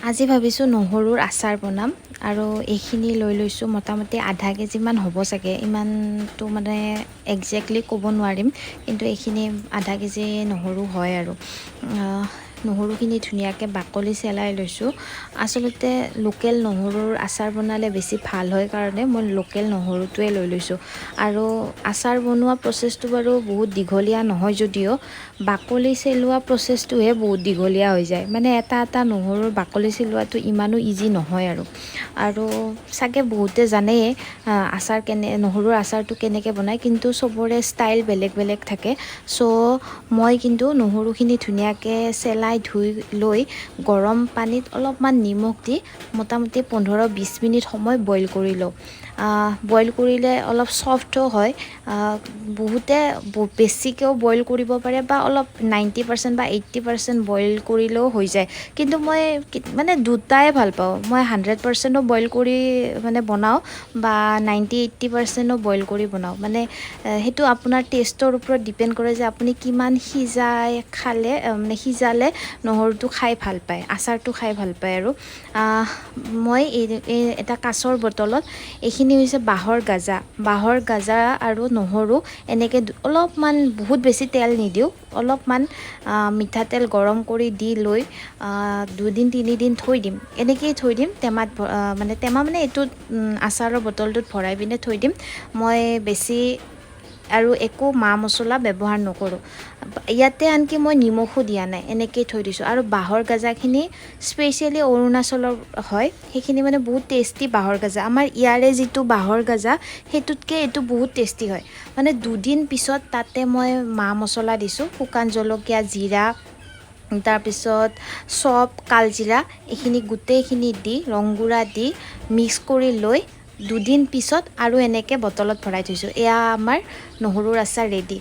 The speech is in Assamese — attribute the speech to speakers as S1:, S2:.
S1: আজি ভাবিছোঁ নহৰুৰ আচাৰ বনাম আৰু এইখিনি লৈ লৈছোঁ মোটামুটি আধা কেজিমান হ'ব চাগে ইমানটো মানে একজেক্টলি ক'ব নোৱাৰিম কিন্তু এইখিনি আধা কেজি নহৰু হয় আৰু নহৰুখিনি ধুনীয়াকৈ বাকলি চেলাই লৈছোঁ আচলতে লোকেল নহৰুৰ আচাৰ বনালে বেছি ভাল হয় কাৰণে মই লোকেল নহৰুটোৱে লৈ লৈছোঁ আৰু আচাৰ বনোৱা প্ৰচেছটো বাৰু বহুত দীঘলীয়া নহয় যদিও বাকলি চেলোৱা প্ৰচেছটোহে বহুত দীঘলীয়া হৈ যায় মানে এটা নহৰুৰ বাকলি চিলোৱাটো ইমানো ইজি নহয় আৰু চাগে বহুতে জানেই নহৰুৰ আচাৰটো কেনেকৈ বনায় কিন্তু চবৰে ষ্টাইল বেলেগ বেলেগ থাকে চ' মই কিন্তু নহৰুখিনি ধুনীয়াকৈ চেলাই ধুই লৈ গৰম পানীত অলপমান নিমখ দি মোটামুটি 15-20 মিনিট সময় বইল কৰি লওঁ বইল কৰিলে অলপ ছফ্টো হয় বহুতে বেছিকৈও বইল কৰিব পাৰে বা অলপ 90% বা 80% বইল কৰিলেও হৈ যায় কিন্তু মই মানে দুটাই ভাল পাওঁ মই 100%ও বইল কৰি মানে বনাওঁ বা 90-80%ও বইল কৰি বনাওঁ মানে সেইটো আপোনাৰ টেষ্টৰ ওপৰত ডিপেণ্ড কৰে যে আপুনি কিমান সিজালে নহৰুটো খাই ভাল পায় আচাৰটো খাই ভাল পায় আৰু মই এই এটা কাঁচৰ বটলত এইখিনি হৈছে বাঁহৰ গাজা আৰু নহৰু এনেকৈ অলপমান বহুত বেছি তেল নিদিওঁ অলপমান মিঠাতেল গৰম কৰি দি লৈ 2-3 দিন থৈ দিম এনেকৈয়ে থৈ দিম টেমা মানে এইটোত আচাৰৰ বটলটোত ভৰাই পিনে থৈ দিম মই বেছি আৰু একো মা মছলা ব্যৱহাৰ নকৰোঁ ইয়াতে আনকি মই নিমখো দিয়া নাই এনেকৈয়ে থৈ দিছোঁ আৰু বাঁহৰ গাজাখিনি স্পেচিয়েলি অৰুণাচলৰ হয় সেইখিনি মানে বহুত টেষ্টি বাঁহৰ গাজা আমাৰ ইয়াৰে যিটো বাঁহৰ গাজা সেইটোতকৈ এইটো বহুত টেষ্টি হয় মানে 2 দিন পিছত তাতে মই মা মছলা দিছোঁ শুকান জলকীয়া জিৰা তাৰপিছত চপ কালজিৰা এইখিনি গোটেইখিনি দি ৰংগুড়া দি মিক্স কৰি লৈ 2 দিন পিছত আৰু এনেকৈ বটলত ভৰাই থৈছোঁ এয়া আমাৰ নহৰুৰ আচাৰ ৰেডি